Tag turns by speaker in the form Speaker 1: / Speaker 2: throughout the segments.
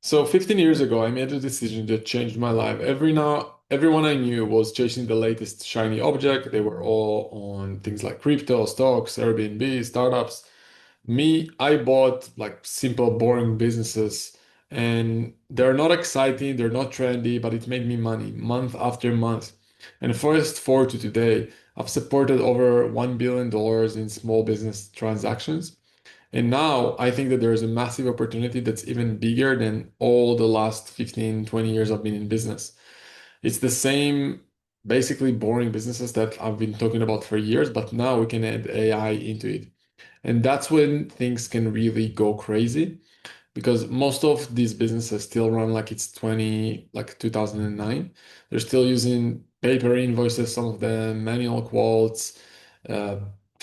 Speaker 1: So 15 years ago, I made a decision that changed my life. Everyone I knew was chasing the latest shiny object. They were all on things like crypto, stocks, Airbnb, startups. Me, I bought like simple, boring businesses, and they're not exciting, they're not trendy, but it made me money month after month. And fast forward to today, I've supported over $1 billion in small business transactions. And now I think that there is a massive opportunity that's even bigger than all the last 15, 20 years I've been in business. It's the same, basically boring businesses that I've been talking about for years, but now we can add AI into it. And that's when things can really go crazy because most of these businesses still run like it's 20, like 2009. They're still using paper invoices, some of them, manual quotes, uh,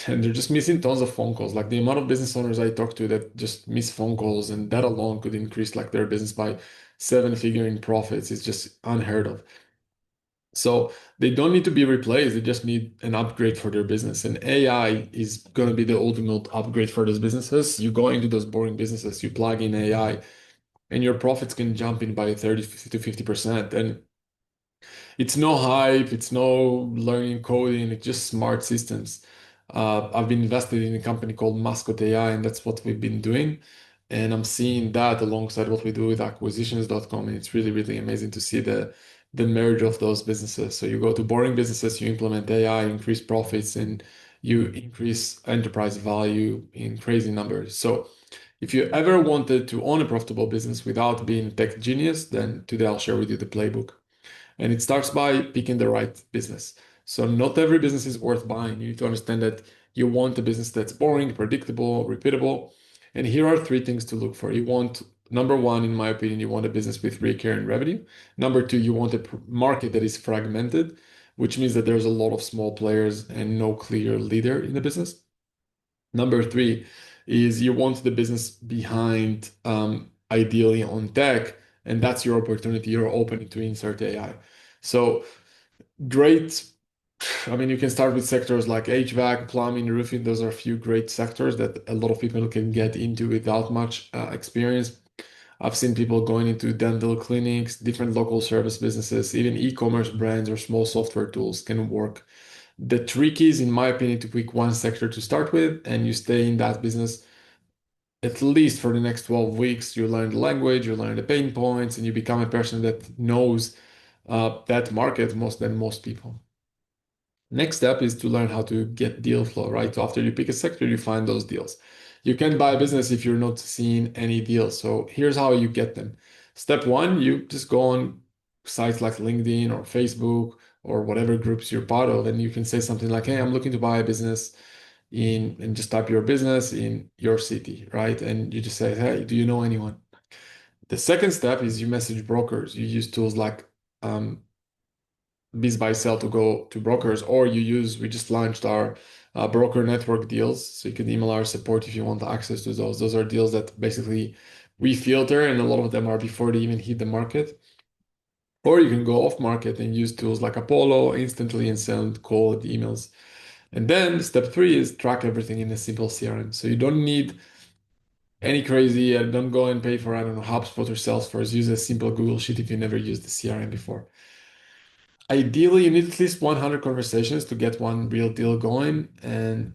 Speaker 1: and they're just missing tons of phone calls. Like the amount of business owners I talk to that just miss phone calls, and that alone could increase like their business by seven-figure in profits. It's just unheard of. So they don't need to be replaced. They just need an upgrade for their business. And AI is going to be the ultimate upgrade for those businesses. You go into those boring businesses, you plug in AI, and your profits can jump in by 30 to 50%. And it's no hype, it's no learning coding, it's just smart systems. I've been invested in a company called Mascot AI, and that's what we've been doing. And I'm seeing that alongside what we do with acquisitions.com. And it's really, really amazing to see the merge of those businesses. So you go to boring businesses, you implement AI, increase profits, and you increase enterprise value in crazy numbers. So if you ever wanted to own a profitable business without being a tech genius, then today I'll share with you the playbook. And it starts by picking the right business. So not every business is worth buying. You need to understand that you want a business that's boring, predictable, repeatable. And here are three things to look for. You want, number one, in my opinion, you want a business with recurring revenue. Number two, you want a market that is fragmented, which means that there's a lot of small players and no clear leader in the business. Number three is you want the business behind, ideally on tech, and that's your opportunity. You're open to insert AI. So great. I mean, you can start with sectors like HVAC, plumbing, roofing. Those are a few great sectors that a lot of people can get into without much experience. I've seen people going into dental clinics, different local service businesses, even e-commerce brands or small software tools can work. The trick is, in my opinion, to pick one sector to start with, and you stay in that business at least for the next 12 weeks. You learn the language, you learn the pain points, and you become a person that knows that market most than most people. Next step is to learn how to get deal flow, right? So after you pick a sector, you find those deals. You can't buy a business if you're not seeing any deals. So here's how you get them. Step one, you just go on sites like LinkedIn or Facebook or whatever groups you're part of, and you can say something like, "Hey, I'm looking to buy a business in," and just type your business in your city, right? And you just say, "Hey, do you know anyone?" The second step is you message brokers. You use tools like um, Biz buy sell to go to brokers, or we just launched our broker network deals. So you can email our support if you want access to those. Those are deals that basically we filter, and a lot of them are before they even hit the market. Or you can go off market and use tools like Apollo instantly and send cold emails. And then step three is track everything in a simple CRM. So you don't need any crazy, don't go and pay for, I don't know, HubSpot or Salesforce. Use a simple Google Sheet if you never used the CRM before. Ideally, you need at least 100 conversations to get one real deal going. And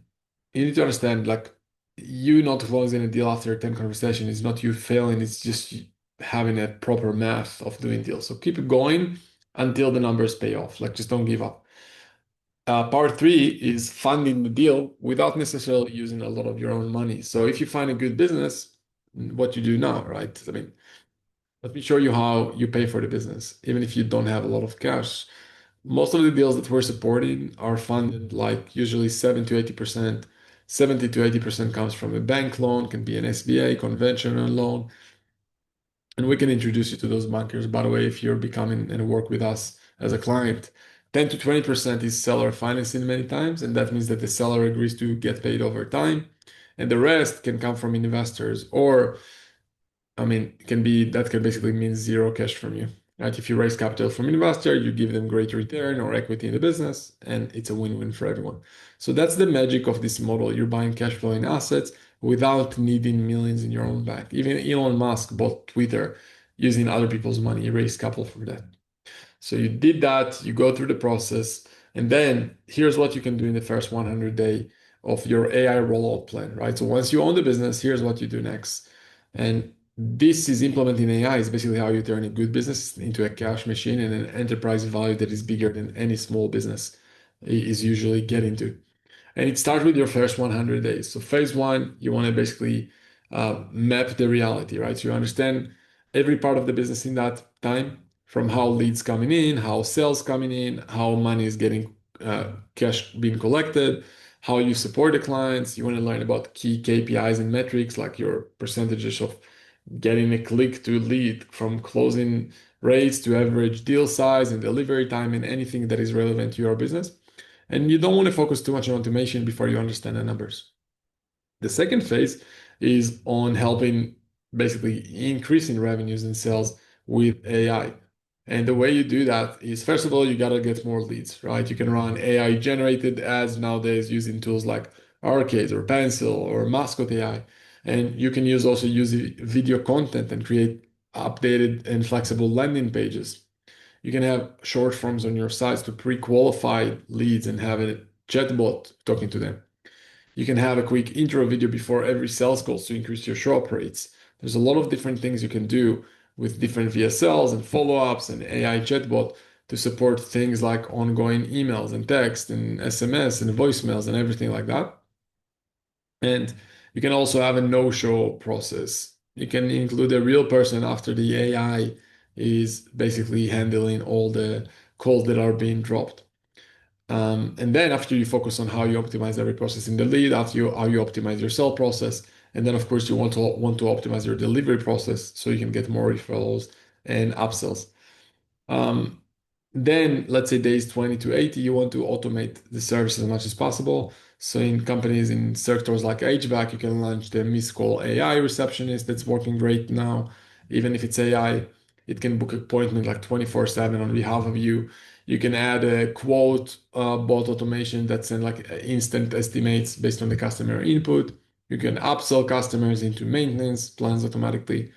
Speaker 1: you need to understand, like, you not closing a deal after 10 conversations is not you failing, it's just having a proper math of doing deals. So keep it going until the numbers pay off. Like, just don't give up. Part three is funding the deal without necessarily using a lot of your own money. So if you find a good business, what you do now, right? I mean, let me show you how you pay for the business, even if you don't have a lot of cash. Most of the deals that we're supporting are funded like usually 7 to 80%. 70 to 80% comes from a bank loan, can be an SBA, conventional loan. And we can introduce you to those bankers. By the way, if you're becoming and work with us as a client, 10 to 20% is seller financing many times. And that means that the seller agrees to get paid over time. And the rest can come from investors or I mean, it can be that can basically mean zero cash from you, right? If you raise capital from investor, you give them great return or equity in the business, and it's a win-win for everyone. So that's the magic of this model. You're buying cash flow in assets without needing millions in your own bank. Even Elon Musk bought Twitter using other people's money, raise capital for that. So you did that, you go through the process, and then here's what you can do in the first 100 day of your AI rollout plan, right? So once you own the business, here's what you do next. And this is implementing AI is basically how you turn a good business into a cash machine and an enterprise value that is bigger than any small business is usually getting to. And it starts with your first 100 days. So phase one, you want to basically map the reality, right? So you understand every part of the business in that time, from how leads coming in, how sales coming in, how money is getting cash being collected, how you support the clients. You want to learn about key KPIs and metrics like your percentages of getting a click to lead, from closing rates to average deal size and delivery time and anything that is relevant to your business. And you don't want to focus too much on automation before you understand the numbers. The second phase is on helping basically increasing revenues and sales with AI. And the way you do that is, first of all, you got to get more leads, right? You can run AI generated ads nowadays using tools like Arcade or Pencil or Mascot AI. And you can also use video content and create updated and flexible landing pages. You can have short forms on your sites to pre-qualify leads and have a chatbot talking to them. You can have a quick intro video before every sales call to increase your show up rates. There's a lot of different things you can do with different VSLs and follow-ups and AI chatbot to support things like ongoing emails and text and SMS and voicemails and everything like that. And you can also have a no-show process. You can include a real person after the AI is basically handling all the calls that are being dropped. And then after you focus on how you optimize every process in the lead, after how you optimize your sell process, and then of course you want to optimize your delivery process so you can get more referrals and upsells. Um, then let's say days 20 to 80, you want to automate the service as much as possible. So in companies in sectors like HVAC, you can launch the missed call AI receptionist that's working great now. Even if it's AI, it can book appointment like 24/7 on behalf of you. You can add a quote bot automation that send like instant estimates based on the customer input. You can upsell customers into maintenance plans automatically.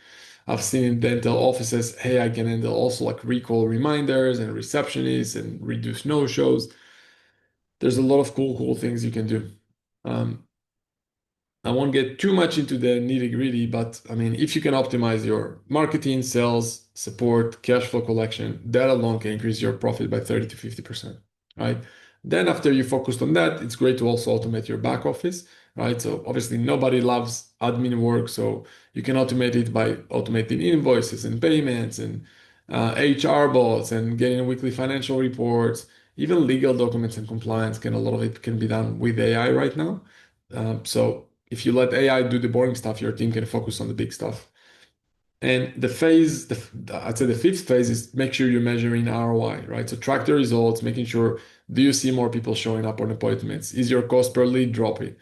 Speaker 1: I've seen in dental offices, hey, I can handle also like recall reminders and receptionists and reduce no-shows. There's a lot of cool things you can do. Um, I won't get too much into the nitty-gritty, but I mean, if you can optimize your marketing, sales, support, cash flow collection, that alone can increase your profit by 30 to 50%, right? Then after you focused on that, it's great to also automate your back office, right? So obviously nobody loves admin work, so you can automate it by automating invoices and payments and HR bots and getting weekly financial reports, even legal documents and compliance. A lot of it can be done with AI right now. So if you let AI do the boring stuff, your team can focus on the big stuff. And I'd say the fifth phase is make sure you're measuring ROI, right? So track the results, making sure, do you see more people showing up on appointments? Is your cost per lead dropping?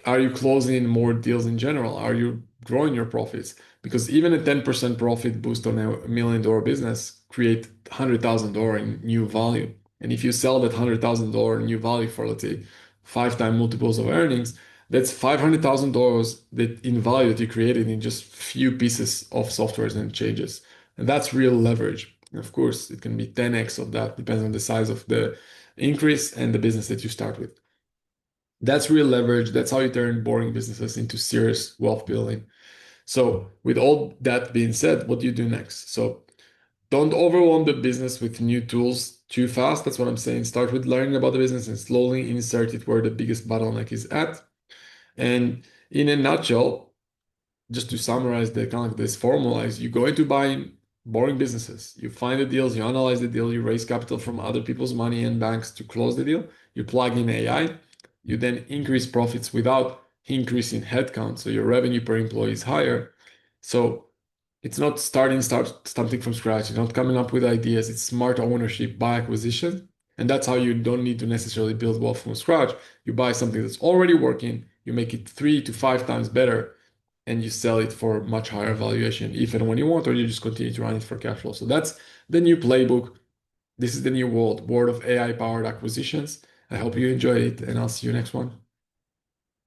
Speaker 1: Are you closing more deals in general? Are you growing your profits? Because even a 10% profit boost on $1 million business create $100,000 in new value. And if you sell that $100,000 new value for, let's say, 5 times multiples of earnings, that's $500,000 that in value that you created in just few pieces of softwares and changes. And that's real leverage. And of course, it can be 10x of that, depends on the size of the increase and the business that you start with. That's real leverage. That's how you turn boring businesses into serious wealth building. So, with all that being said, what do you do next? So, don't overwhelm the business with new tools too fast. That's what I'm saying. Start with learning about the business and slowly insert it where the biggest bottleneck is at. And in a nutshell, just to summarize the kind of this formula is you go into buying boring businesses. You find the deals, you analyze the deal, you raise capital from other people's money and banks to close the deal. You plug in AI. You then increase profits without increasing headcount. So your revenue per employee is higher. So it's not start something from scratch. You're not coming up with ideas. It's smart ownership by acquisition. And that's how you don't need to necessarily build wealth from scratch. You buy something that's already working, you make it 3 to 5 times better, and you sell it for much higher valuation if and when you want, or you just continue to run it for cash flow. So that's the new playbook. This is the new world of AI powered acquisitions. I hope you enjoy it, and I'll see you next one.